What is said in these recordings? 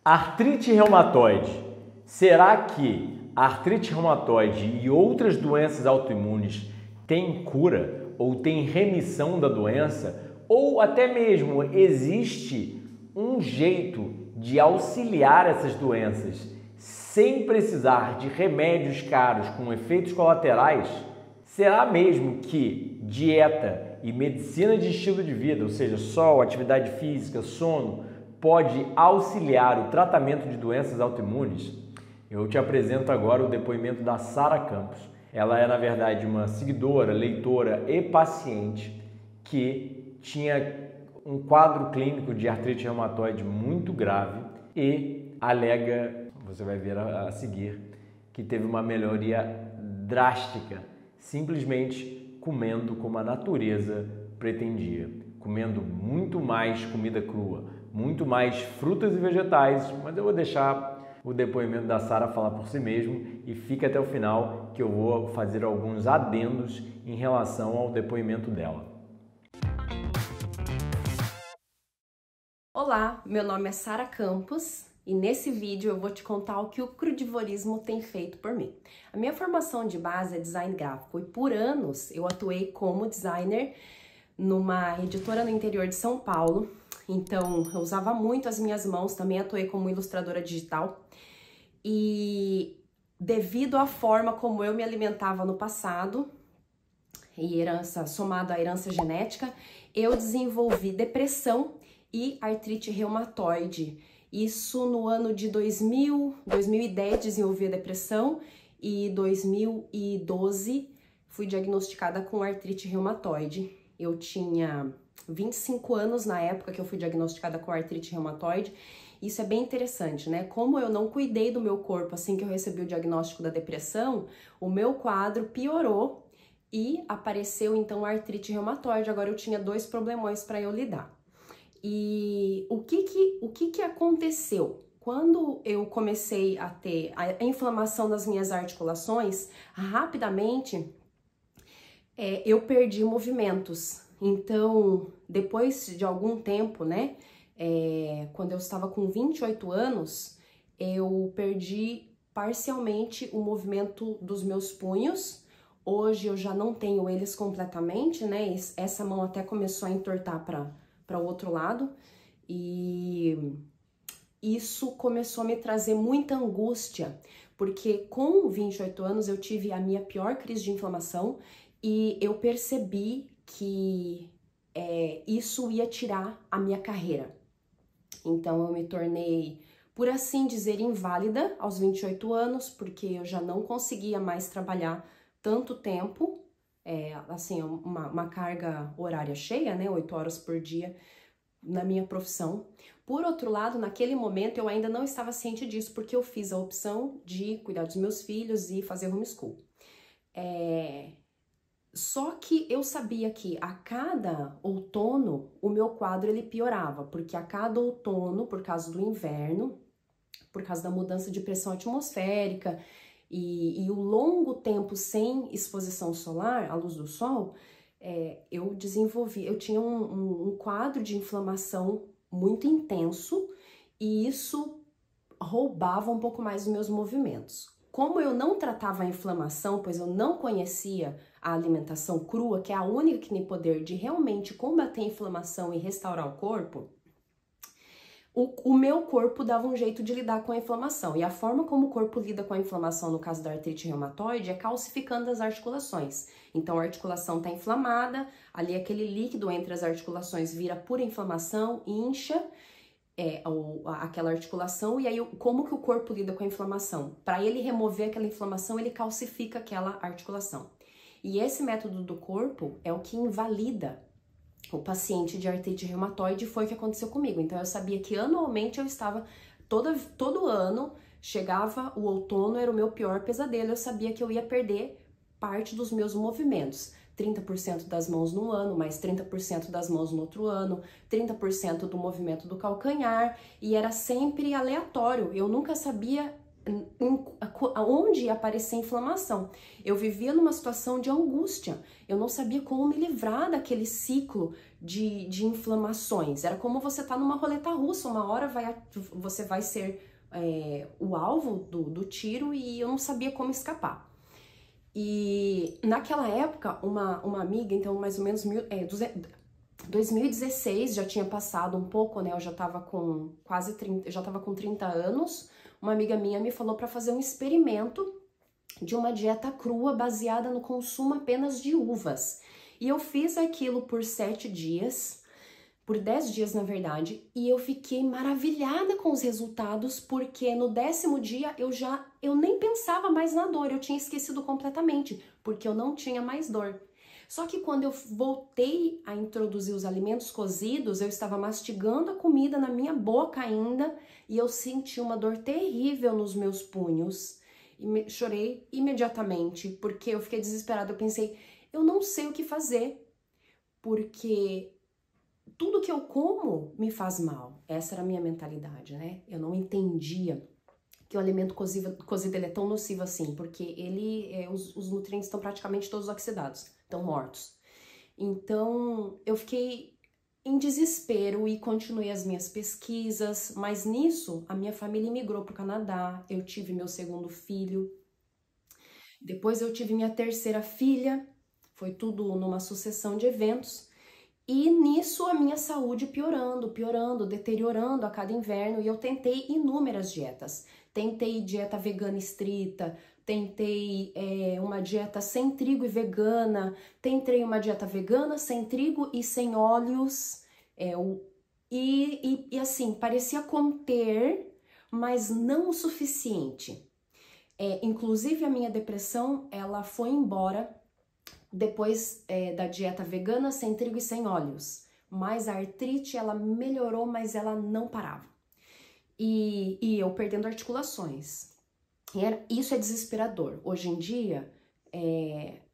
Artrite reumatoide. Será que a artrite reumatoide e outras doenças autoimunes têm cura ou têm remissão da doença? Ou até mesmo existe um jeito de auxiliar essas doenças sem precisar de remédios caros com efeitos colaterais? Será mesmo que dieta e medicina de estilo de vida, ou seja, sol, atividade física, sono, pode auxiliar o tratamento de doenças autoimunes? Eu te apresento agora o depoimento da Sara Campos. Ela é, na verdade, uma seguidora, leitora e paciente que tinha um quadro clínico de artrite reumatoide muito grave e alega, você vai ver a seguir, que teve uma melhoria drástica, simplesmente comendo como a natureza pretendia, comendo muito mais comida crua, muito mais frutas e vegetais, mas eu vou deixar o depoimento da Sara falar por si mesmo e fica até o final que eu vou fazer alguns adendos em relação ao depoimento dela. Olá, meu nome é Sara Campos e nesse vídeo eu vou te contar o que o crudivorismo tem feito por mim. A minha formação de base é design gráfico e por anos eu atuei como designer numa editora no interior de São Paulo. Então, eu usava muito as minhas mãos, também atuei como ilustradora digital. E devido à forma como eu me alimentava no passado, e herança, somado à herança genética, eu desenvolvi depressão e artrite reumatoide. Isso no ano de 2010 desenvolvi a depressão e 2012 fui diagnosticada com artrite reumatoide. Eu tinha 25 anos na época que eu fui diagnosticada com artrite reumatoide. Isso é bem interessante, né? Como eu não cuidei do meu corpo assim que eu recebi o diagnóstico da depressão, o meu quadro piorou e apareceu então a artrite reumatoide. Agora eu tinha dois problemões para eu lidar. E o que aconteceu? Quando eu comecei a ter a inflamação das minhas articulações, rapidamente eu perdi movimentos. Então, depois de algum tempo, né, quando eu estava com 28 anos, eu perdi parcialmente o movimento dos meus punhos. Hoje eu já não tenho eles completamente, né, essa mão até começou a entortar para o outro lado, e isso começou a me trazer muita angústia, porque com 28 anos eu tive a minha pior crise de inflamação e eu percebi que isso ia tirar a minha carreira. Então eu me tornei, por assim dizer, inválida aos 28 anos, porque eu já não conseguia mais trabalhar tanto tempo, assim, uma carga horária cheia, né, 8 horas por dia na minha profissão. Por outro lado, naquele momento eu ainda não estava ciente disso, porque eu fiz a opção de cuidar dos meus filhos e fazer homeschool. Só que eu sabia que a cada outono o meu quadro ele piorava, porque a cada outono, por causa do inverno, por causa da mudança de pressão atmosférica e o longo tempo sem exposição solar, à luz do sol, eu tinha um quadro de inflamação muito intenso e isso roubava um pouco mais dos meus movimentos. Como eu não tratava a inflamação, pois eu não conhecia a alimentação crua, que é a única que tem poder de realmente combater a inflamação e restaurar o corpo, o meu corpo dava um jeito de lidar com a inflamação. E a forma como o corpo lida com a inflamação no caso da artrite reumatoide é calcificando as articulações. Então a articulação está inflamada, ali aquele líquido entre as articulações vira pura inflamação, incha aquela articulação, e aí como que o corpo lida com a inflamação? Para ele remover aquela inflamação, ele calcifica aquela articulação. E esse método do corpo é o que invalida o paciente de artrite reumatoide, foi o que aconteceu comigo. Então eu sabia que anualmente eu estava, todo ano, chegava o outono, era o meu pior pesadelo, eu sabia que eu ia perder parte dos meus movimentos. 30% das mãos no ano, mais 30% das mãos no outro ano, 30% do movimento do calcanhar, e era sempre aleatório, eu nunca sabia onde ia aparecer inflamação. Eu vivia numa situação de angústia, eu não sabia como me livrar daquele ciclo de inflamações. Era como você tá numa roleta russa, uma hora você vai ser o alvo do tiro e eu não sabia como escapar. E naquela época, uma amiga, então mais ou menos 2016, já tinha passado um pouco, né? Eu já tava com quase 30, eu já tava com 30 anos. Uma amiga minha me falou para fazer um experimento de uma dieta crua baseada no consumo apenas de uvas. E eu fiz aquilo por 7 dias, por 10 dias na verdade, e eu fiquei maravilhada com os resultados, porque no 10º dia eu nem pensava mais na dor, eu tinha esquecido completamente, porque eu não tinha mais dor. Só que quando eu voltei a introduzir os alimentos cozidos, eu estava mastigando a comida na minha boca ainda e eu senti uma dor terrível nos meus punhos. E chorei imediatamente, porque eu fiquei desesperada. Eu pensei, eu não sei o que fazer, porque tudo que eu como me faz mal. Essa era a minha mentalidade, né? Eu não entendia que o alimento cozido ele é tão nocivo assim, porque os nutrientes estão praticamente todos oxidados, estão mortos. Então, eu fiquei em desespero e continuei as minhas pesquisas, mas nisso, a minha família imigrou para o Canadá, eu tive meu 2º filho, depois eu tive minha 3ª filha, foi tudo numa sucessão de eventos, e nisso a minha saúde piorando, deteriorando a cada inverno, e eu tentei inúmeras dietas. Tentei dieta vegana estrita, tentei uma dieta sem trigo e vegana, tentei uma dieta vegana sem trigo e sem óleos, e assim, parecia conter, mas não o suficiente. Inclusive a minha depressão, ela foi embora depois da dieta vegana sem trigo e sem óleos, mas a artrite ela melhorou, mas ela não parava. E eu perdendo articulações. Isso é desesperador. Hoje em dia,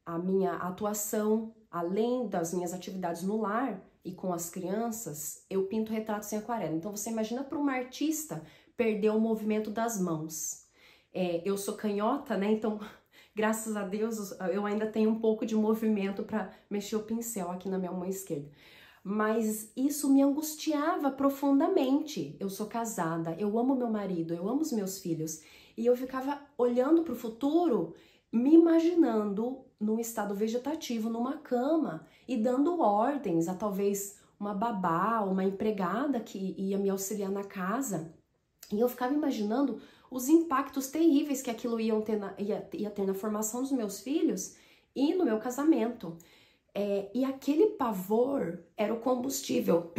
a minha atuação, além das minhas atividades no lar e com as crianças, eu pinto retratos em aquarela. Então você imagina para uma artista perder o movimento das mãos. Eu sou canhota, né? Então, graças a Deus, eu ainda tenho um pouco de movimento para mexer o pincel aqui na minha mão esquerda. Mas isso me angustiava profundamente. Eu sou casada, eu amo meu marido, eu amo os meus filhos. E eu ficava olhando para o futuro, me imaginando num estado vegetativo, numa cama, e dando ordens a talvez uma babá, uma empregada que ia me auxiliar na casa. E eu ficava imaginando os impactos terríveis que aquilo ia ter na formação dos meus filhos e no meu casamento. E aquele pavor era o combustível,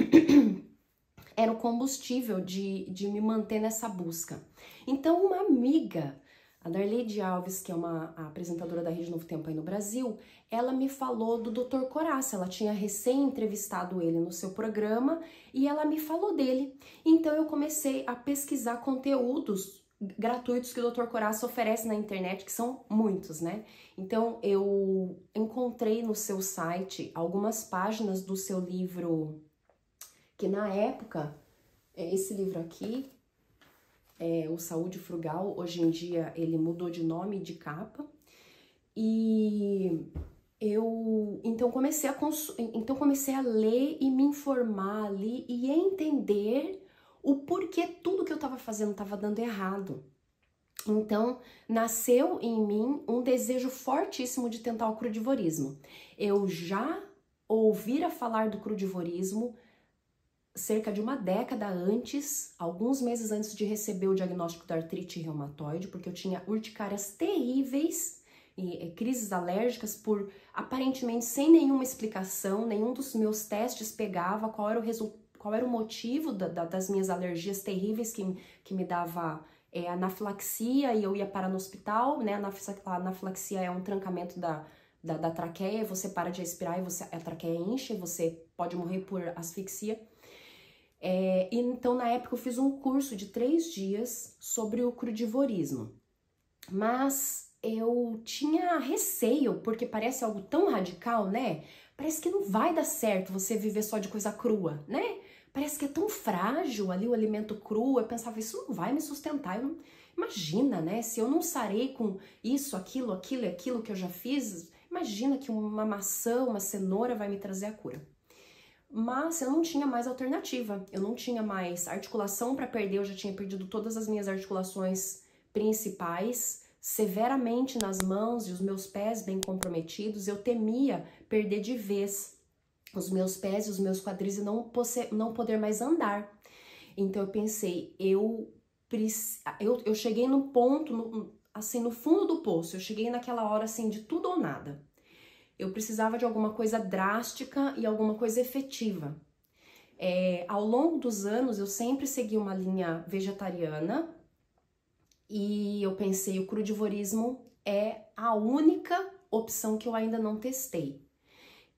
era o combustível de me manter nessa busca. Então uma amiga, a Darleide Alves, que é a apresentadora da Rede Novo Tempo aí no Brasil, ela me falou do Dr. Coraça. Ela tinha recém-entrevistado ele no seu programa e ela me falou dele. Então eu comecei a pesquisar conteúdos gratuitos que o Dr. Coraça oferece na internet, que são muitos, né? Então eu encontrei no seu site algumas páginas do seu livro, que na época, esse livro aqui, o Saúde Frugal, hoje em dia ele mudou de nome e de capa, e eu então comecei a ler e me informar ali e entender o porquê tudo que eu estava fazendo estava dando errado. Então, nasceu em mim um desejo fortíssimo de tentar o crudivorismo. Eu já ouvira falar do crudivorismo cerca de uma década antes, alguns meses antes de receber o diagnóstico da artrite reumatoide, porque eu tinha urticárias terríveis e crises alérgicas por aparentemente sem nenhuma explicação, nenhum dos meus testes pegava qual era o motivo das minhas alergias terríveis que me dava anafilaxia, e eu ia parar no hospital, né? A anafilaxia é um trancamento da traqueia, você para de respirar e a traqueia enche, você pode morrer por asfixia. Então, na época, eu fiz um curso de 3 dias sobre o crudivorismo, mas eu tinha receio, porque parece algo tão radical, né? Parece que não vai dar certo você viver só de coisa crua, né? Parece que é tão frágil ali o alimento cru. Eu pensava, isso não vai me sustentar. Imagina, né? Se eu não sarei com isso, aquilo que eu já fiz, imagina que uma maçã, uma cenoura vai me trazer a cura. mas eu não tinha mais alternativa, eu não tinha mais articulação para perder, eu já tinha perdido todas as minhas articulações principais, severamente nas mãos e os meus pés bem comprometidos. Eu temia perder de vez os meus pés e os meus quadris e não poder mais andar. Então eu pensei, eu cheguei no ponto, assim, no fundo do poço, eu cheguei naquela hora assim de tudo ou nada. Eu precisava de alguma coisa drástica e alguma coisa efetiva. Ao longo dos anos, eu sempre segui uma linha vegetariana e eu pensei, o crudivorismo é a única opção que eu ainda não testei.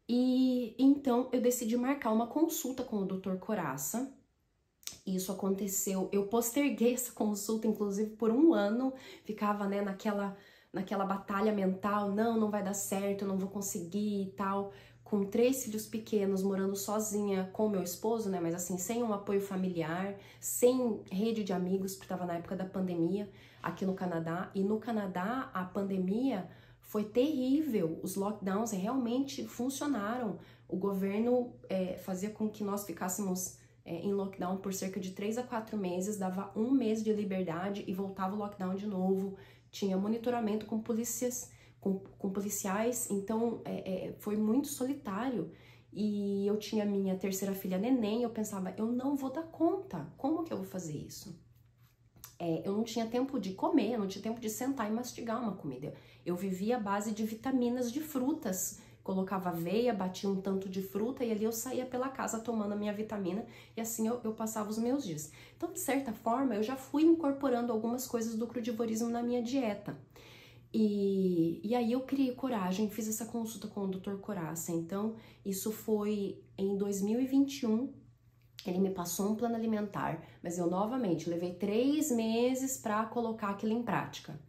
E então eu decidi marcar uma consulta com o Dr. Coraça. Isso aconteceu, eu posterguei essa consulta, inclusive, por um ano, ficava, né, naquela batalha mental, não vai dar certo, eu não vou conseguir e tal, com 3 filhos pequenos, morando sozinha com o meu esposo, né, mas assim, sem um apoio familiar, sem rede de amigos, porque estava na época da pandemia aqui no Canadá, e no Canadá a pandemia foi terrível, os lockdowns realmente funcionaram, o governo fazia com que nós ficássemos em lockdown por cerca de 3 a 4 meses, dava 1 mês de liberdade e voltava o lockdown de novo. Tinha monitoramento com polícias, com policiais, então foi muito solitário. E eu tinha minha terceira filha neném, eu pensava, eu não vou dar conta, como que eu vou fazer isso? Eu não tinha tempo de comer, eu não tinha tempo de sentar e mastigar uma comida. Eu vivia à base de vitaminas de frutas, colocava aveia, batia um tanto de fruta e ali eu saía pela casa tomando a minha vitamina e assim eu passava os meus dias. Então, de certa forma, eu já fui incorporando algumas coisas do crudivorismo na minha dieta. E aí eu criei coragem, fiz essa consulta com o Dr. Coraça. Então, isso foi em 2021, ele me passou um plano alimentar, mas eu novamente levei 3 meses para colocar aquilo em prática.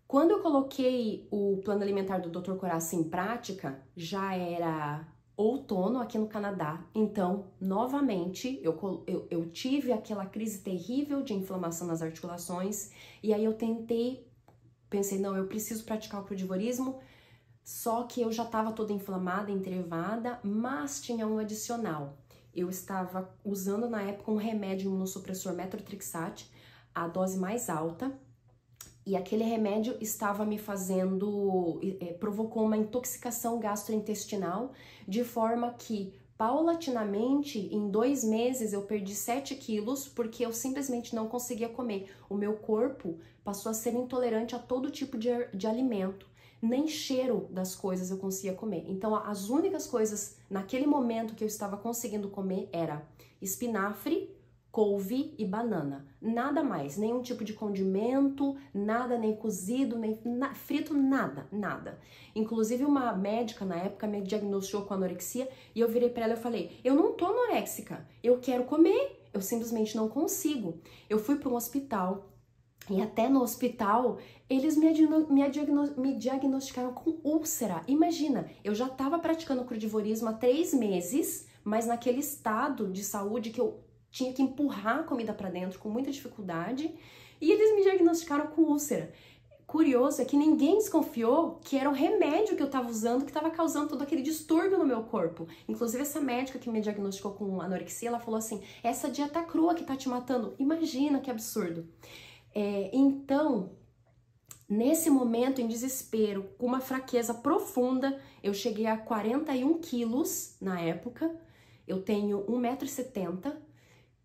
Quando eu coloquei o plano alimentar do Dr. Coraça em prática, já era outono aqui no Canadá. Então, novamente, eu tive aquela crise terrível de inflamação nas articulações. E aí eu pensei, não, eu preciso praticar o crudivorismo. Só que eu já estava toda inflamada, entrevada, mas tinha um adicional. Eu estava usando na época um remédio imunossupressor Methotrexate, a dose mais alta. E aquele remédio estava me provocou uma intoxicação gastrointestinal, de forma que, paulatinamente, em 2 meses, eu perdi 7 quilos, porque eu simplesmente não conseguia comer. O meu corpo passou a ser intolerante a todo tipo de alimento. Nem cheiro das coisas eu conseguia comer. Então, as únicas coisas, naquele momento, que eu estava conseguindo comer era espinafre, couve e banana, nada mais, nenhum tipo de condimento, nada, nem cozido, nem frito, nada. Inclusive uma médica na época me diagnosticou com anorexia e eu virei para ela e falei, eu não tô anoréxica, eu quero comer, eu simplesmente não consigo. Eu fui para um hospital e até no hospital eles me diagnosticaram com úlcera. Imagina, eu já estava praticando crudivorismo há 3 meses, mas naquele estado de saúde que eu tinha que empurrar a comida para dentro com muita dificuldade, e eles me diagnosticaram com úlcera. Curioso é que ninguém desconfiou que era o remédio que eu estava usando que estava causando todo aquele distúrbio no meu corpo. Inclusive essa médica que me diagnosticou com anorexia, ela falou assim, essa dieta crua que tá te matando. Imagina que absurdo. Então, nesse momento, em desespero, com uma fraqueza profunda, eu cheguei a 41 quilos na época, eu tenho 1,70 m,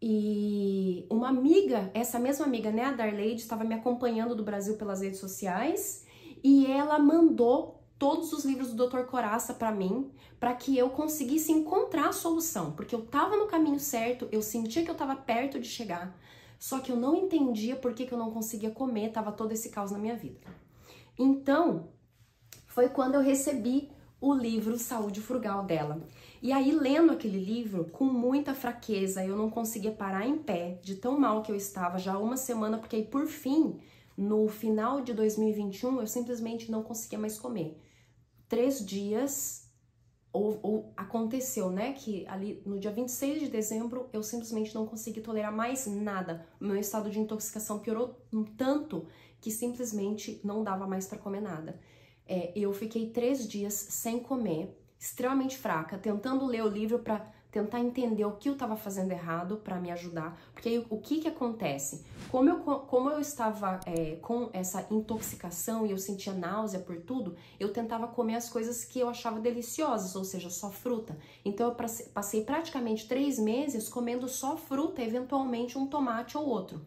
e uma amiga, essa mesma amiga, né, a Darleide, estava me acompanhando do Brasil pelas redes sociais e ela mandou todos os livros do Dr. Coraça para mim, para que eu conseguisse encontrar a solução, porque eu estava no caminho certo, eu sentia que eu estava perto de chegar, só que eu não entendia por que eu não conseguia comer, tava todo esse caos na minha vida. Então, foi quando eu recebi o livro Saúde Frugal dela. E aí, lendo aquele livro, com muita fraqueza, eu não conseguia parar em pé, de tão mal que eu estava, já há 1 semana, porque aí, por fim, no final de 2021, eu simplesmente não conseguia mais comer. 3 dias, aconteceu, né, que ali no dia 26 de dezembro, eu simplesmente não consegui tolerar mais nada. O meu estado de intoxicação piorou tanto que simplesmente não dava mais para comer nada. Eu fiquei 3 dias sem comer, extremamente fraca, tentando ler o livro para tentar entender o que eu estava fazendo errado para me ajudar, porque aí, o que acontece? Como eu estava com essa intoxicação e eu sentia náusea por tudo, eu tentava comer as coisas que eu achava deliciosas, ou seja, só fruta. Então eu passei praticamente 3 meses comendo só fruta, eventualmente um tomate ou outro.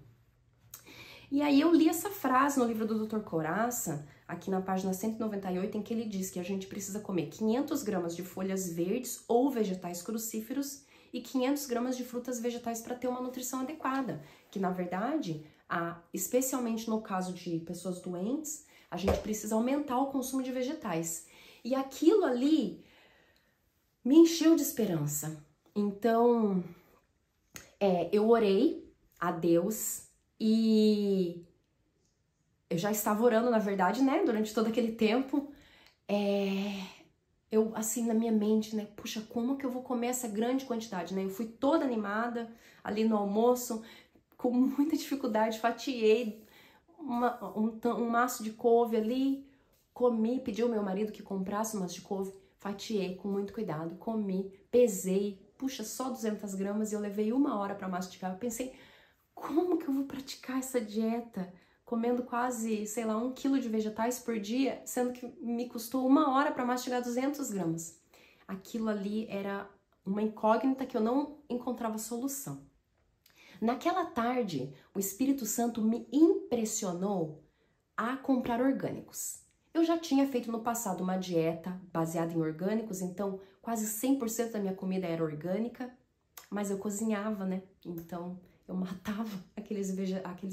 E aí eu li essa frase no livro do Dr. Coraça, aqui na página 198, em que ele diz que a gente precisa comer 500 gramas de folhas verdes ou vegetais crucíferos e 500 gramas de frutas vegetais para ter uma nutrição adequada. Que, na verdade, especialmente no caso de pessoas doentes, a gente precisa aumentar o consumo de vegetais. E aquilo ali me encheu de esperança. Então, eu orei a Deus e eu já estava orando, na verdade, né, durante todo aquele tempo. Eu, assim, na minha mente, né, puxa, como que eu vou comer essa grande quantidade, né? Eu fui toda animada ali no almoço, com muita dificuldade, fatiei um maço de couve ali, comi, pedi ao meu marido que comprasse um maço de couve, fatiei com muito cuidado, comi, pesei, puxa, só 200 gramas e eu levei 1 hora para mastigar. Eu pensei, como que eu vou praticar essa dieta? Comendo quase, sei lá, 1 quilo de vegetais por dia, sendo que me custou 1 hora para mastigar 200 gramas. Aquilo ali era uma incógnita que eu não encontrava solução. Naquela tarde, o Espírito Santo me impressionou a comprar orgânicos. Eu já tinha feito no passado uma dieta baseada em orgânicos, então quase 100% da minha comida era orgânica, mas eu cozinhava, né? Então eu matava aqueles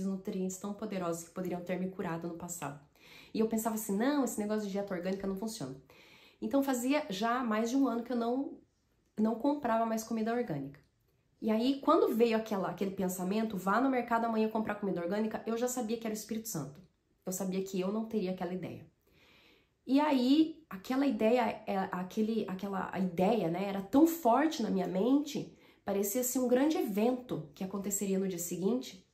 nutrientes tão poderosos que poderiam ter me curado no passado. E eu pensava assim, não, esse negócio de dieta orgânica não funciona. Então fazia já mais de 1 ano que eu não comprava mais comida orgânica. E aí, quando veio aquele pensamento, vá no mercado amanhã comprar comida orgânica, eu já sabia que era o Espírito Santo. Eu sabia que eu não teria aquela ideia. E aí, aquela ideia, a ideia, né, era tão forte na minha mente, parecia assim um grande evento que aconteceria no dia seguinte.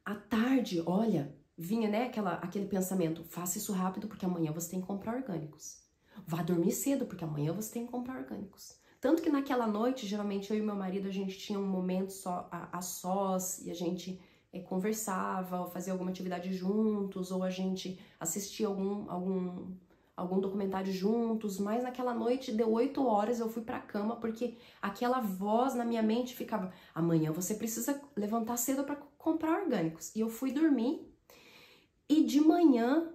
À tarde, olha, vinha, né, aquele pensamento, faça isso rápido porque amanhã você tem que comprar orgânicos. Vá dormir cedo porque amanhã você tem que comprar orgânicos. Tanto que naquela noite, geralmente eu e meu marido, a gente tinha um momento só a sós e a gente conversava, ou fazia alguma atividade juntos, ou a gente assistia algum documentário juntos, mas naquela noite deu 8 horas, eu fui pra cama, porque aquela voz na minha mente ficava, amanhã você precisa levantar cedo para comprar orgânicos. E eu fui dormir, e de manhã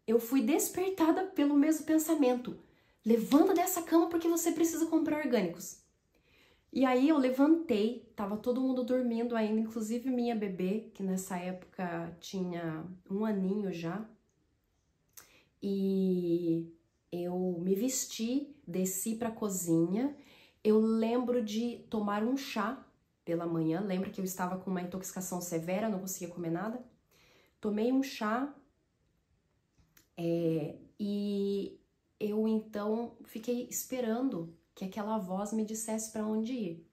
eu fui despertada pelo mesmo pensamento, levanta dessa cama porque você precisa comprar orgânicos. E aí eu levantei, tava todo mundo dormindo ainda, inclusive minha bebê, que nessa época tinha 1 aninho já. E eu me vesti, desci pra cozinha. Eu lembro de tomar um chá pela manhã. Lembra que eu estava com uma intoxicação severa, não conseguia comer nada? Tomei um chá e eu então fiquei esperando que aquela voz me dissesse para onde ir.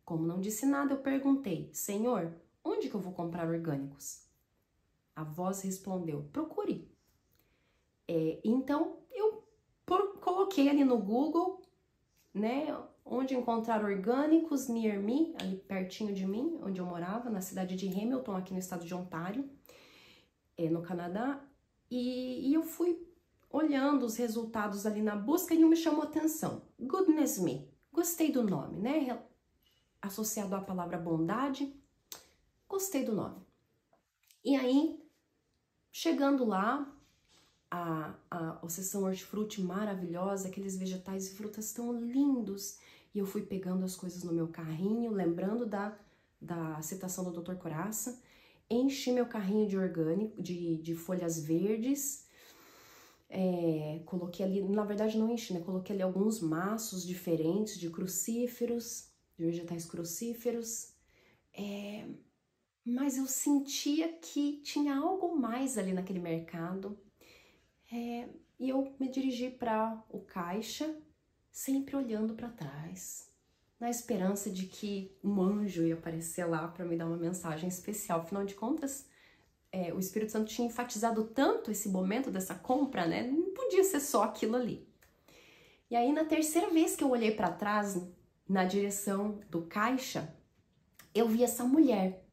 Como não disse nada, eu perguntei, Senhor, onde que eu vou comprar orgânicos? A voz respondeu, procure. Então, eu coloquei ali no Google, né, onde encontrar orgânicos near me, ali pertinho de mim, onde eu morava, na cidade de Hamilton, aqui no estado de Ontário, no Canadá, e eu fui olhando os resultados ali na busca e um me chamou a atenção. Goodness Me. Gostei do nome, né? Associado à palavra bondade. Gostei do nome. E aí, chegando lá, a seção hortifruti maravilhosa, aqueles vegetais e frutas tão lindos. E eu fui pegando as coisas no meu carrinho, lembrando da citação do Dr. Coraça. Enchi meu carrinho de orgânico, de folhas verdes. Coloquei ali, na verdade não enchi, né? Coloquei ali alguns maços diferentes de crucíferos, de vegetais crucíferos, mas eu sentia que tinha algo mais ali naquele mercado, e eu me dirigi para o caixa, sempre olhando para trás, na esperança de que um anjo ia aparecer lá para me dar uma mensagem especial. Afinal de contas, o Espírito Santo tinha enfatizado tanto esse momento dessa compra, né? Não podia ser só aquilo ali. E aí, na terceira vez que eu olhei para trás, na direção do caixa, eu vi essa mulher.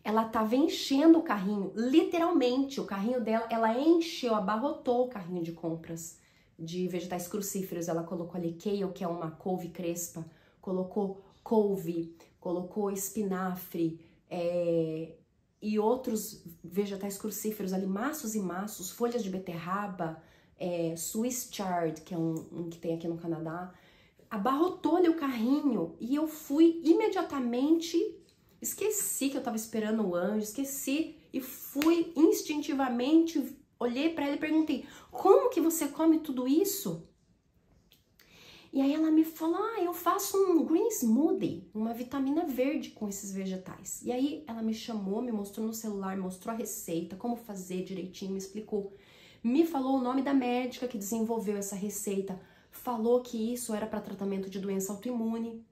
Ela tava enchendo o carrinho, literalmente, o carrinho dela, ela encheu, abarrotou o carrinho de compras de vegetais crucíferos. Ela colocou ali kale, que é uma couve crespa, colocou couve, colocou espinafre, e outros vegetais crucíferos ali, maços e maços, folhas de beterraba, Swiss chard, que é um que tem aqui no Canadá. Abarrotou ali o carrinho e eu fui imediatamente, esqueci que eu tava esperando o anjo, esqueci e fui instintivamente, olhei pra ela e perguntei: como que você come tudo isso? E aí ela me falou: eu faço um green smoothie, uma vitamina verde com esses vegetais. E aí ela me chamou, me mostrou no celular, mostrou a receita, como fazer direitinho, me explicou. Me falou o nome da médica que desenvolveu essa receita, falou que isso era para tratamento de doença autoimune.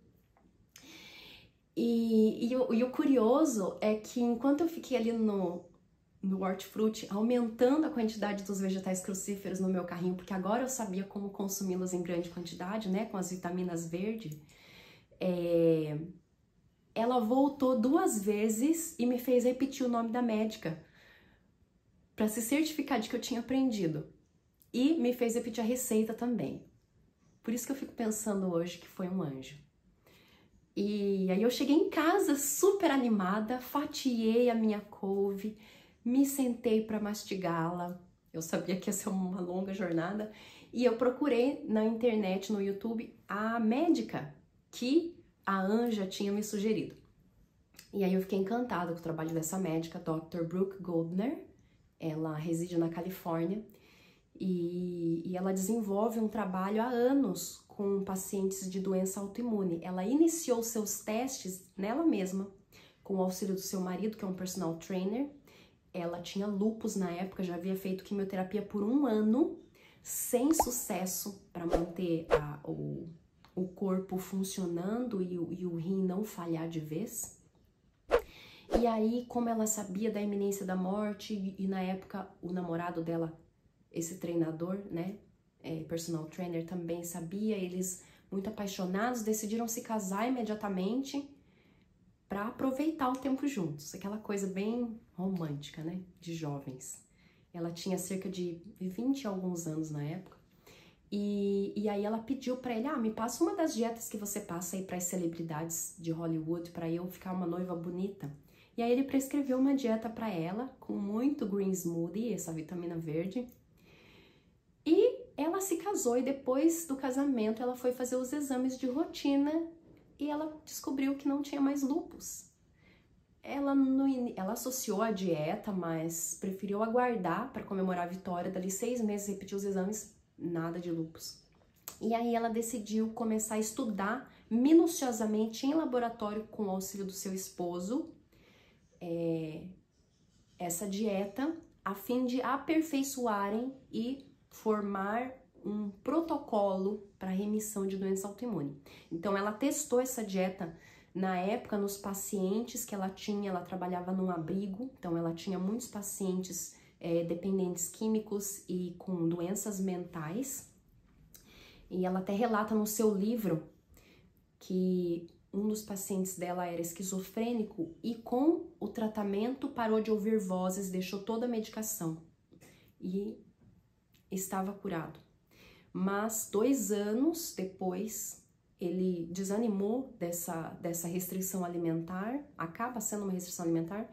E o curioso é que enquanto eu fiquei ali no hortifruti, aumentando a quantidade dos vegetais crucíferos no meu carrinho, porque agora eu sabia como consumi-los em grande quantidade, né, com as vitaminas verdes, ela voltou 2 vezes e me fez repetir o nome da médica para se certificar de que eu tinha aprendido. E me fez repetir a receita também. Por isso que eu fico pensando hoje que foi um anjo. E aí eu cheguei em casa super animada, fatiei a minha couve, me sentei para mastigá-la. Eu sabia que ia ser uma longa jornada. E eu procurei na internet, no YouTube, a médica que a Anja tinha me sugerido. E aí eu fiquei encantada com o trabalho dessa médica, Dr. Brooke Goldner. Ela reside na Califórnia e ela desenvolve um trabalho há anos com pacientes de doença autoimune. Ela iniciou seus testes nela mesma, com o auxílio do seu marido, que é um personal trainer. Ela tinha lúpus na época, já havia feito quimioterapia por 1 ano, sem sucesso, para manter o corpo funcionando e o rim não falhar de vez. E aí, como ela sabia da iminência da morte, e na época o namorado dela, esse treinador, né, personal trainer, também sabia, eles muito apaixonados, decidiram se casar imediatamente para aproveitar o tempo juntos, aquela coisa bem romântica, né, de jovens. Ela tinha cerca de 20 e alguns anos na época, e aí ela pediu para ele: me passa uma das dietas que você passa aí para as celebridades de Hollywood, para eu ficar uma noiva bonita. E aí ele prescreveu uma dieta para ela, com muito green smoothie, essa vitamina verde. E ela se casou e depois do casamento ela foi fazer os exames de rotina e ela descobriu que não tinha mais lúpus. Ela associou a dieta, mas preferiu aguardar para comemorar a vitória. Dali 6 meses, repetiu os exames, nada de lúpus. E aí ela decidiu começar a estudar minuciosamente em laboratório com o auxílio do seu esposo, essa dieta, a fim de aperfeiçoarem e formar um protocolo para remissão de doença autoimune. Então ela testou essa dieta na época nos pacientes que ela tinha. Ela trabalhava num abrigo, então ela tinha muitos pacientes dependentes químicos e com doenças mentais. E ela até relata no seu livro que um dos pacientes dela era esquizofrênico e com o tratamento parou de ouvir vozes, deixou toda a medicação e estava curado. Mas 2 anos depois ele desanimou dessa restrição alimentar, acaba sendo uma restrição alimentar,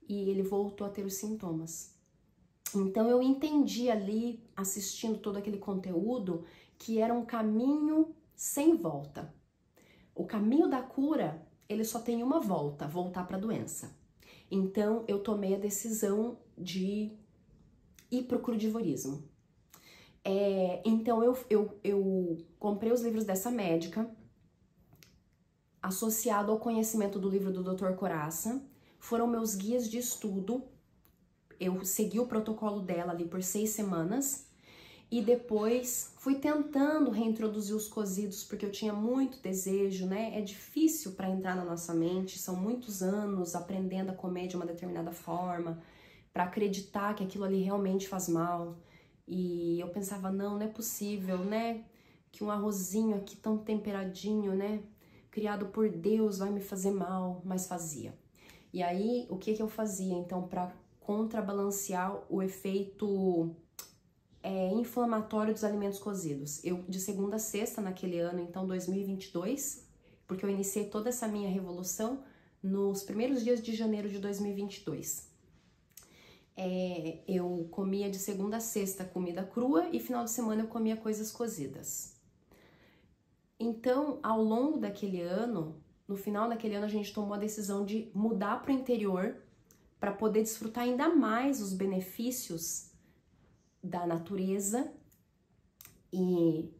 e ele voltou a ter os sintomas. Então eu entendi ali, assistindo todo aquele conteúdo, que era um caminho sem volta. O caminho da cura, ele só tem uma volta, voltar para a doença. Então, eu tomei a decisão de ir para o crudivorismo. Então, eu comprei os livros dessa médica, associado ao conhecimento do livro do Dr. Coraça, foram meus guias de estudo. Eu segui o protocolo dela ali por 6 semanas. E depois fui tentando reintroduzir os cozidos, porque eu tinha muito desejo, né? É difícil para entrar na nossa mente, são muitos anos aprendendo a comer de uma determinada forma, para acreditar que aquilo ali realmente faz mal. E eu pensava, não é possível, né? Que um arrozinho aqui tão temperadinho, né? criado por Deus, vai me fazer mal, mas fazia. E aí, o que eu fazia, então, para contrabalancear o efeito inflamatório dos alimentos cozidos? Eu, de segunda a sexta, naquele ano, então, 2022, porque eu iniciei toda essa minha revolução nos primeiros dias de janeiro de 2022. Eu comia de segunda a sexta comida crua e final de semana eu comia coisas cozidas. Então, ao longo daquele ano, no final daquele ano, a gente tomou a decisão de mudar para o interior para poder desfrutar ainda mais os benefícios da natureza e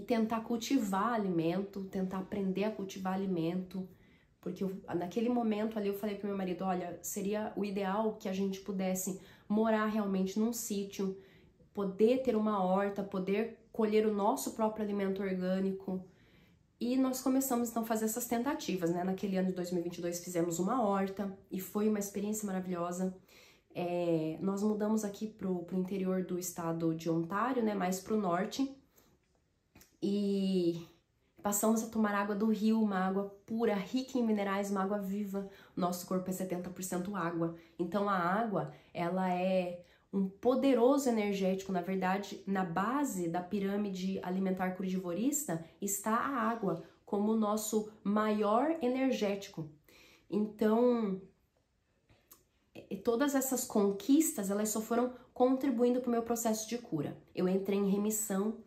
tentar cultivar alimento, tentar aprender a cultivar alimento, porque naquele momento ali eu falei pro meu marido, olha, seria o ideal que a gente pudesse morar realmente num sítio, poder ter uma horta, poder colher o nosso próprio alimento orgânico. E nós começamos então a fazer essas tentativas, né? Naquele ano de 2022 fizemos uma horta e foi uma experiência maravilhosa. Nós mudamos aqui pro interior do estado de Ontário, né? Mais pro norte. E passamos a tomar água do rio, uma água pura, rica em minerais, uma água viva. O nosso corpo é 70% água. Então a água, ela é um poderoso energético. Na verdade, na base da pirâmide alimentar crudivorista está a água como o nosso maior energético. Então, todas essas conquistas, elas só foram contribuindo para o meu processo de cura. Eu entrei em remissão,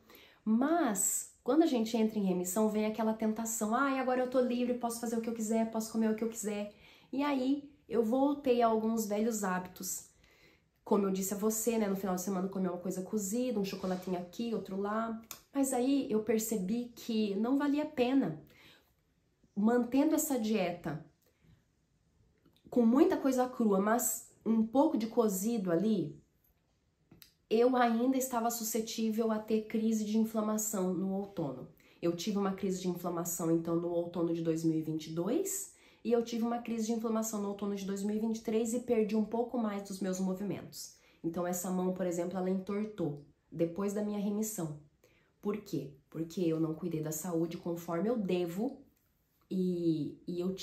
mas quando a gente entra em remissão, vem aquela tentação, agora eu tô livre, posso fazer o que eu quiser, posso comer o que eu quiser. E aí, eu voltei a alguns velhos hábitos. Como eu disse a você, né, no final de semana comer uma coisa cozida, um chocolatinho aqui, outro lá. Mas aí eu percebi que não valia a pena. Mantendo essa dieta com muita coisa crua, mas um pouco de cozido ali, eu ainda estava suscetível a ter crise de inflamação no outono. Eu tive uma crise de inflamação, então, no outono de 2022, e eu tive uma crise de inflamação no outono de 2023 e perdi um pouco mais dos meus movimentos. Então, essa mão, por exemplo, ela entortou depois da minha remissão. Por quê? Porque eu não cuidei da saúde conforme eu devo e eu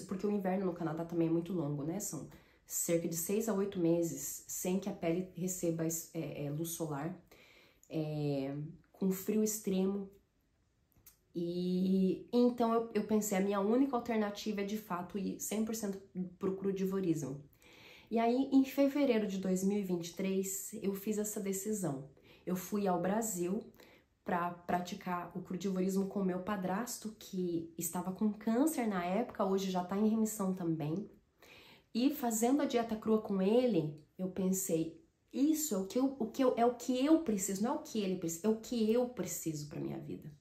porque o inverno no Canadá também é muito longo, né? São cerca de 6 a 8 meses sem que a pele receba luz solar, com frio extremo. E então eu pensei, a minha única alternativa é de fato ir 100% pro crudivorismo. E aí, em fevereiro de 2023, eu fiz essa decisão. Eu fui ao Brasil para praticar o crudivorismo com meu padrasto, que estava com câncer na época, hoje já está em remissão também. E fazendo a dieta crua com ele, eu pensei, isso é o que eu preciso, não é o que ele precisa, é o que eu preciso para minha vida.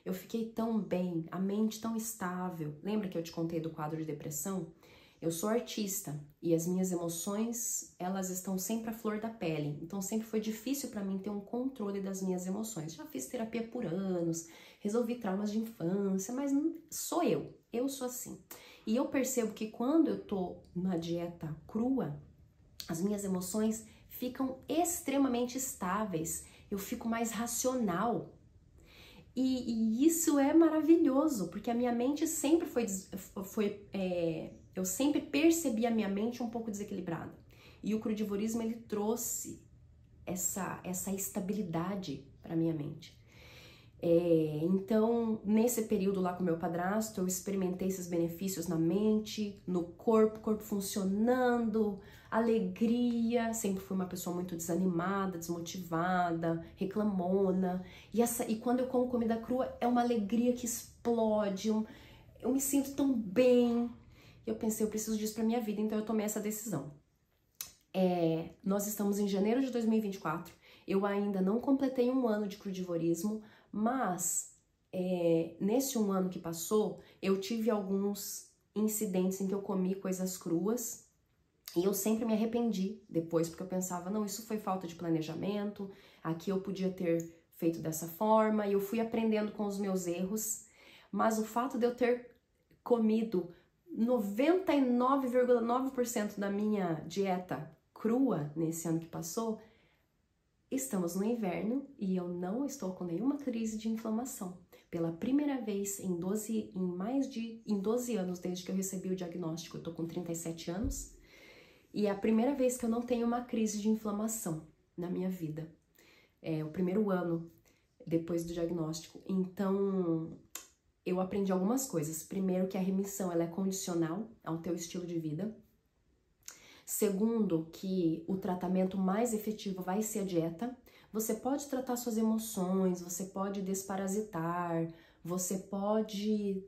Eu fiquei tão bem, a mente tão estável. Lembra que eu te contei do quadro de depressão? Eu sou artista e as minhas emoções, elas estão sempre à flor da pele. Então sempre foi difícil para mim ter um controle das minhas emoções. Já fiz terapia por anos, resolvi traumas de infância, mas sou eu sou assim. E eu percebo que quando eu tô na dieta crua, as minhas emoções ficam extremamente estáveis. Eu fico mais racional. E isso é maravilhoso, porque a minha mente sempre eu sempre percebi a minha mente um pouco desequilibrada. E o crudivorismo, ele trouxe essa estabilidade para minha mente. Então, nesse período lá com meu padrasto, eu experimentei esses benefícios na mente, no corpo funcionando, alegria. Sempre fui uma pessoa muito desanimada, desmotivada, reclamona. E quando eu como comida crua, é uma alegria que explode, eu me sinto tão bem. E eu pensei, eu preciso disso pra minha vida, então eu tomei essa decisão. Nós estamos em janeiro de 2024, eu ainda não completei um ano de crudivorismo, mas nesse um ano que passou, eu tive alguns incidentes em que eu comi coisas cruas e eu sempre me arrependi depois, porque eu pensava, não, isso foi falta de planejamento, aqui eu podia ter feito dessa forma, e eu fui aprendendo com os meus erros, mas o fato de eu ter comido 99,9% da minha dieta crua nesse ano que passou, estamos no inverno e eu não estou com nenhuma crise de inflamação. Pela primeira vez em 12 anos, desde que eu recebi o diagnóstico, eu tô com 37 anos, e é a primeira vez que eu não tenho uma crise de inflamação na minha vida. É o primeiro ano depois do diagnóstico. Então, eu aprendi algumas coisas. Primeiro, que a remissão ela é condicional ao teu estilo de vida. Segundo, que o tratamento mais efetivo vai ser a dieta. Você pode tratar suas emoções, você pode desparasitar, você pode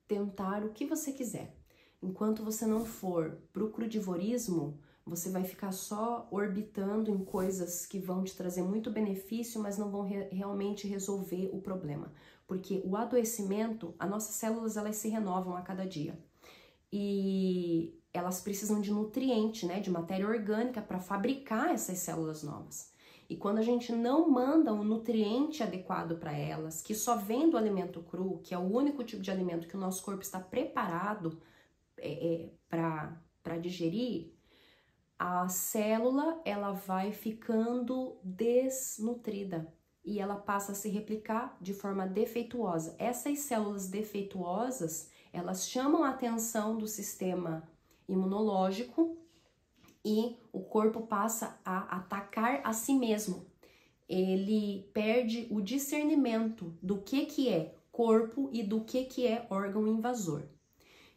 tentar o que você quiser. Enquanto você não for pro crudivorismo, você vai ficar só orbitando em coisas que vão te trazer muito benefício, mas não vão realmente resolver o problema. Porque o adoecimento, as nossas células elas se renovam a cada dia. E elas precisam de nutriente, né, de matéria orgânica para fabricar essas células novas. E quando a gente não manda um nutriente adequado para elas, que só vem do alimento cru, que é o único tipo de alimento que o nosso corpo está preparado para digerir, a célula ela vai ficando desnutrida e ela passa a se replicar de forma defeituosa. Essas células defeituosas, elas chamam a atenção do sistema imunológico e o corpo passa a atacar a si mesmo. Ele perde o discernimento do que é corpo e do que é órgão invasor.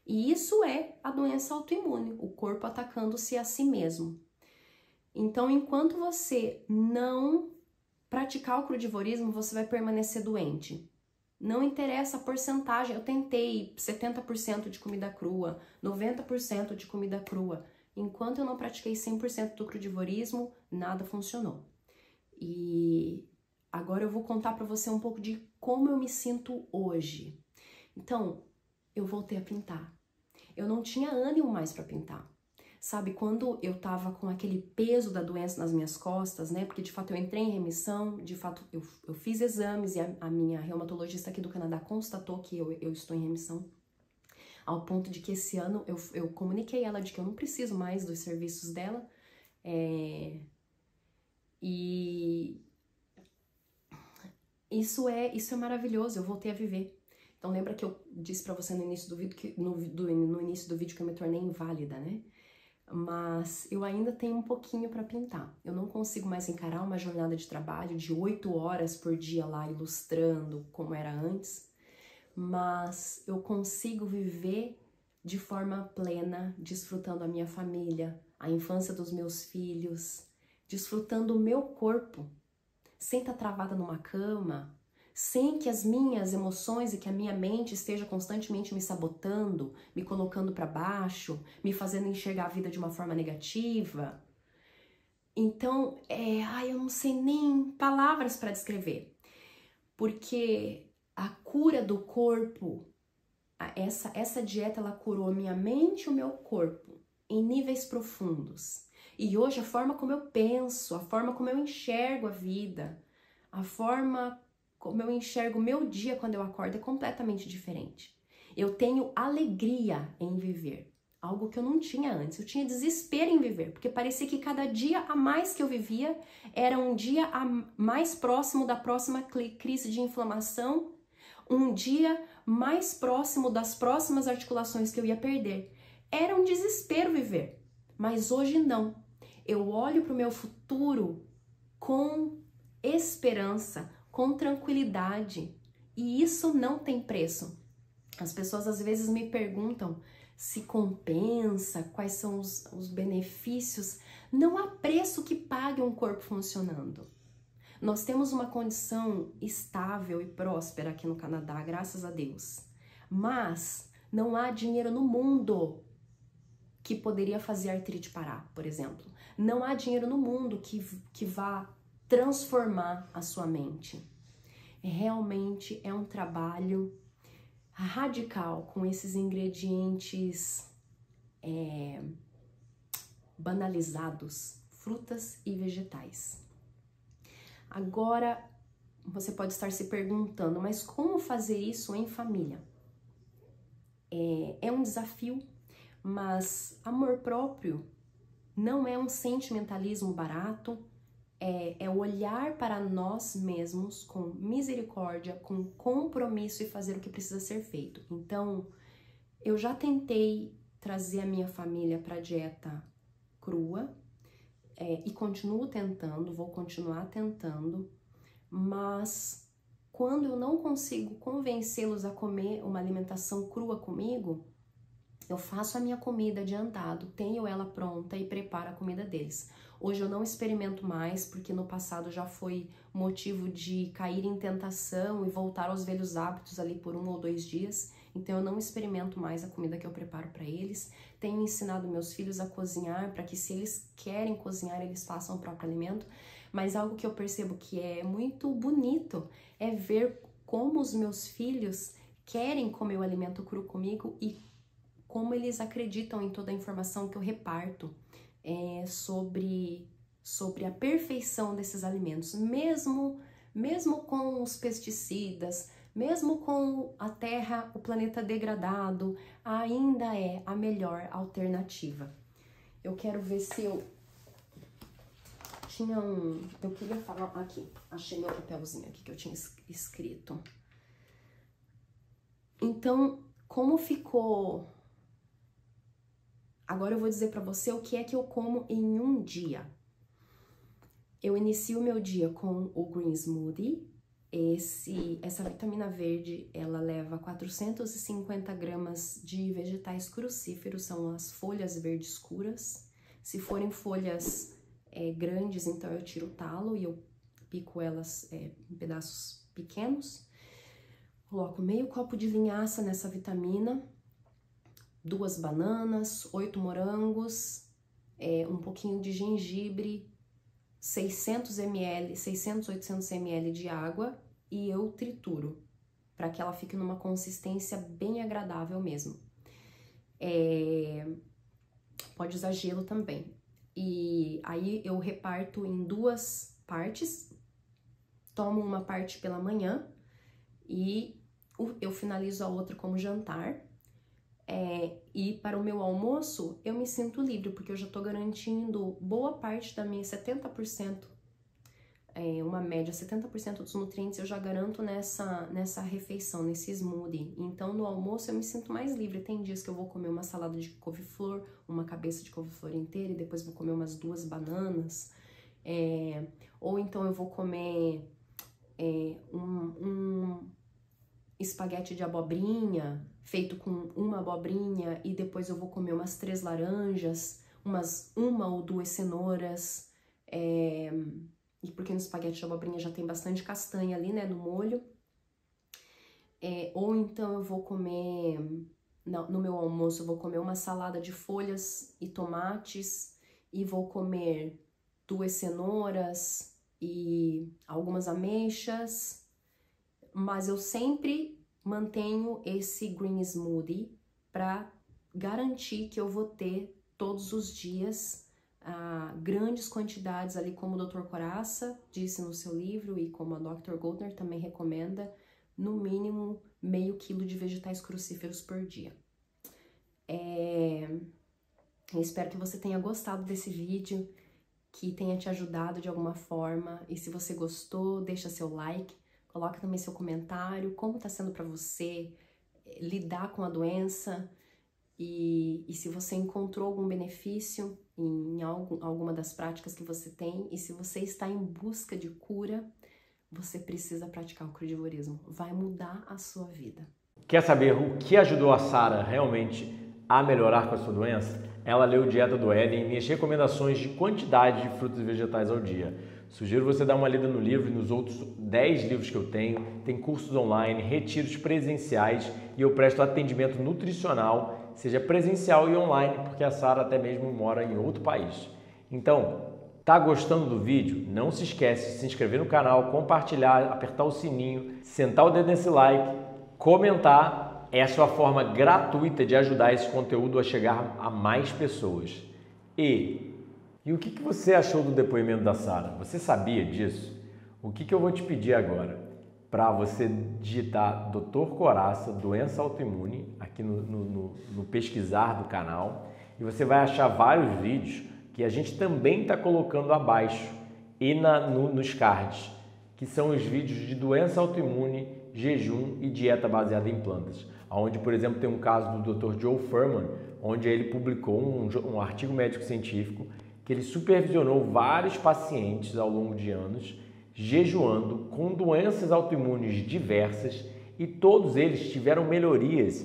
E isso é a doença autoimune, o corpo atacando-se a si mesmo. Então, enquanto você não praticar o crudivorismo, você vai permanecer doente. Não interessa a porcentagem, eu tentei 70% de comida crua, 90% de comida crua. Enquanto eu não pratiquei 100% do crudivorismo, nada funcionou. E agora eu vou contar para você um pouco de como eu me sinto hoje. Então, eu voltei a pintar. Eu não tinha ânimo mais para pintar. Sabe, quando eu tava com aquele peso da doença nas minhas costas, né? Porque de fato eu entrei em remissão, de fato eu fiz exames e a minha reumatologista aqui do Canadá constatou que eu estou em remissão. Ao ponto de que esse ano eu comuniquei ela de que eu não preciso mais dos serviços dela. E isso é maravilhoso, eu voltei a viver. Então lembra que eu disse pra você no início do vídeo no início do vídeo que eu me tornei inválida, né? Mas eu ainda tenho um pouquinho para pintar. Eu não consigo mais encarar uma jornada de trabalho de 8 horas por dia lá ilustrando como era antes, mas eu consigo viver de forma plena, desfrutando a minha família, a infância dos meus filhos, desfrutando o meu corpo, sem estar travada numa cama, sem que as minhas emoções e que a minha mente esteja constantemente me sabotando, me colocando para baixo, me fazendo enxergar a vida de uma forma negativa. Então, eu não sei nem palavras para descrever, porque a cura do corpo, essa dieta ela curou a minha mente e o meu corpo em níveis profundos. E hoje a forma como eu penso, a forma como eu enxergo a vida, a forma como eu enxergo o meu dia quando eu acordo é completamente diferente. Eu tenho alegria em viver, algo que eu não tinha antes. Eu tinha desespero em viver, porque parecia que cada dia a mais que eu vivia era um dia mais próximo da próxima crise de inflamação, um dia mais próximo das próximas articulações que eu ia perder. Era um desespero viver, mas hoje não. Eu olho para o meu futuro com esperança, com tranquilidade, e isso não tem preço. As pessoas às vezes me perguntam se compensa, quais são os benefícios. Não há preço que pague um corpo funcionando. Nós temos uma condição estável e próspera aqui no Canadá, graças a Deus, mas não há dinheiro no mundo que poderia fazer a artrite parar, por exemplo. Não há dinheiro no mundo que vá transformar a sua mente. Realmente é um trabalho radical com esses ingredientes banalizados, frutas e vegetais. Agora, você pode estar se perguntando, mas como fazer isso em família? É um desafio, mas amor próprio não é um sentimentalismo barato, é olhar para nós mesmos com misericórdia, com compromisso e fazer o que precisa ser feito. Então, eu já tentei trazer a minha família para a dieta crua e continuo tentando, vou continuar tentando, mas quando eu não consigo convencê-los a comer uma alimentação crua comigo, eu faço a minha comida adiantado, tenho ela pronta e preparo a comida deles. Hoje eu não experimento mais, porque no passado já foi motivo de cair em tentação e voltar aos velhos hábitos ali por 1 ou 2 dias. Então eu não experimento mais a comida que eu preparo para eles. Tenho ensinado meus filhos a cozinhar, para que se eles querem cozinhar, eles façam o próprio alimento. Mas algo que eu percebo que é muito bonito é ver como os meus filhos querem comer o alimento cru comigo e como eles acreditam em toda a informação que eu reparto sobre a perfeição desses alimentos, mesmo com os pesticidas, mesmo com a terra, o planeta degradado, ainda é a melhor alternativa. Eu quero ver se eu queria falar aqui, achei meu papelzinho aqui que eu tinha escrito. Então, como ficou... Agora eu vou dizer para você o que é que eu como em um dia. Eu inicio o meu dia com o Green Smoothie. Essa vitamina verde, ela leva 450 gramas de vegetais crucíferos, são as folhas verdes escuras. Se forem folhas grandes, então eu tiro o talo e eu pico elas em pedaços pequenos. Coloco meio copo de linhaça nessa vitamina, 2 bananas, 8 morangos, um pouquinho de gengibre, 600, 800 ml de água e eu trituro para que ela fique numa consistência bem agradável mesmo. Pode usar gelo também. E aí eu reparto em 2 partes, tomo uma parte pela manhã e eu finalizo a outra como jantar. E para o meu almoço, eu me sinto livre, porque eu já tô garantindo boa parte da minha 70%, uma média, 70% dos nutrientes eu já garanto nessa refeição, nesse smoothie. Então, no almoço eu me sinto mais livre. Tem dias que eu vou comer uma salada de couve-flor, uma cabeça de couve-flor inteira, e depois vou comer umas 2 bananas. Ou então eu vou comer um espaguete de abobrinha, feito com uma abobrinha, e depois eu vou comer umas 3 laranjas, uma ou 2 cenouras, e porque no espaguete de abobrinha já tem bastante castanha ali, né, no molho. Ou então eu vou comer, no meu almoço, eu vou comer uma salada de folhas e tomates, e vou comer 2 cenouras e algumas ameixas, mas eu sempre mantenho esse green smoothie para garantir que eu vou ter todos os dias grandes quantidades ali, como o Dr. Coraça disse no seu livro e como a Dr. Goldner também recomenda, no mínimo meio quilo de vegetais crucíferos por dia. Eu espero que você tenha gostado desse vídeo, que tenha te ajudado de alguma forma, e se você gostou, deixa seu like. Coloca também seu comentário, como está sendo para você lidar com a doença e se você encontrou algum benefício em alguma das práticas que você tem, e se você está em busca de cura, você precisa praticar o crudivorismo. Vai mudar a sua vida. Quer saber o que ajudou a Sara realmente a melhorar com a sua doença? Ela leu Dieta do Éden e minhas recomendações de quantidade de frutas e vegetais ao dia. Sugiro você dar uma lida no livro e nos outros 10 livros que eu tenho. Tem cursos online, retiros presenciais e eu presto atendimento nutricional, seja presencial e online, porque a Sara até mesmo mora em outro país. Então, tá gostando do vídeo? Não se esquece de se inscrever no canal, compartilhar, apertar o sininho, sentar o dedo nesse like, comentar. É a sua forma gratuita de ajudar esse conteúdo a chegar a mais pessoas. E o que você achou do depoimento da Sara? Você sabia disso? O que eu vou te pedir agora? Para você digitar Dr. Coraça, doença autoimune, aqui no pesquisar do canal, e você vai achar vários vídeos que a gente também está colocando abaixo. e nos cards, que são os vídeos de doença autoimune, jejum e dieta baseada em plantas. Onde, por exemplo, tem um caso do Dr. Joe Fuhrman, onde ele publicou um artigo médico-científico que ele supervisionou vários pacientes ao longo de anos, jejuando com doenças autoimunes diversas, e todos eles tiveram melhorias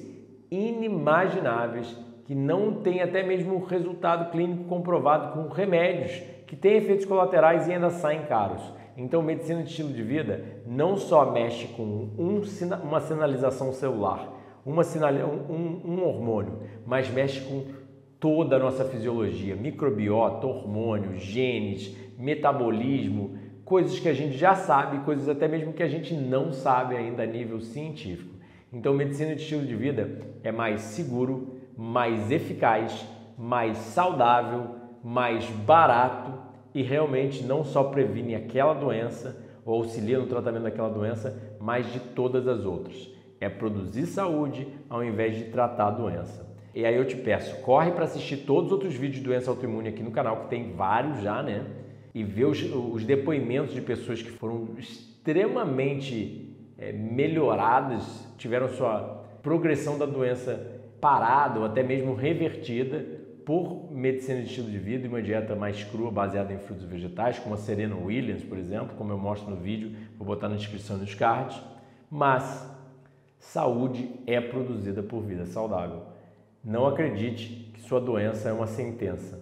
inimagináveis que não têm até mesmo resultado clínico comprovado com remédios que têm efeitos colaterais e ainda saem caros. Então, medicina de estilo de vida não só mexe com uma sinalização celular, um hormônio, mas mexe com toda a nossa fisiologia, microbiota, hormônios, genes, metabolismo, coisas que a gente já sabe, coisas até mesmo que a gente não sabe ainda a nível científico. Então, medicina de estilo de vida é mais seguro, mais eficaz, mais saudável, mais barato e realmente não só previne aquela doença ou auxilia no tratamento daquela doença, mas de todas as outras. É produzir saúde ao invés de tratar a doença. E aí eu te peço, corre para assistir todos os outros vídeos de doença autoimune aqui no canal, que tem vários já, né? E ver os depoimentos de pessoas que foram extremamente melhoradas, tiveram sua progressão da doença parada ou até mesmo revertida por medicina de estilo de vida e uma dieta mais crua, baseada em frutos e vegetais, como a Serena Williams, por exemplo, como eu mostro no vídeo, vou botar na descrição nos cards. Mas saúde é produzida por vida saudável. Não acredite que sua doença é uma sentença.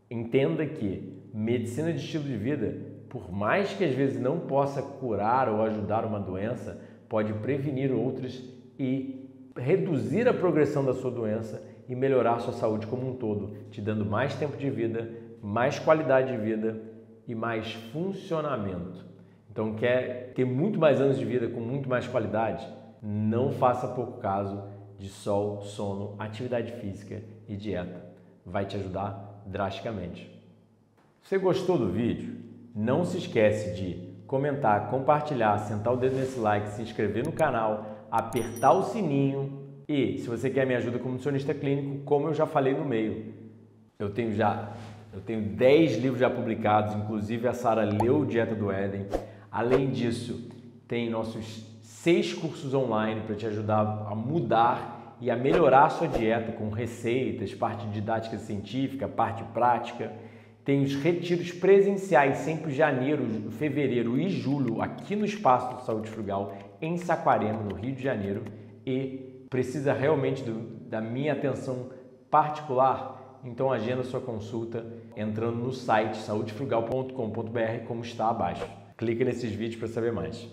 Entenda que medicina de estilo de vida, por mais que às vezes não possa curar ou ajudar uma doença, pode prevenir outras e reduzir a progressão da sua doença e melhorar a sua saúde como um todo, te dando mais tempo de vida, mais qualidade de vida e mais funcionamento. Então, quer ter muito mais anos de vida com muito mais qualidade? Não faça pouco caso de sol, sono, atividade física e dieta. Vai te ajudar drasticamente. Se você gostou do vídeo, não se esquece de comentar, compartilhar, sentar o dedo nesse like, se inscrever no canal, apertar o sininho e, se você quer minha ajuda como nutricionista clínico, como eu já falei no meio, eu tenho 10 livros já publicados, inclusive a Sara leu Dieta do Éden. Além disso, tem nossos 6 cursos online para te ajudar a mudar e a melhorar a sua dieta com receitas, parte didática científica, parte prática. Tem os retiros presenciais sempre janeiro, fevereiro e julho aqui no Espaço do Saúde Frugal em Saquarema, no Rio de Janeiro. E precisa realmente da minha atenção particular? Então agenda sua consulta entrando no site saudefrugal.com.br, como está abaixo. Clica nesses vídeos para saber mais.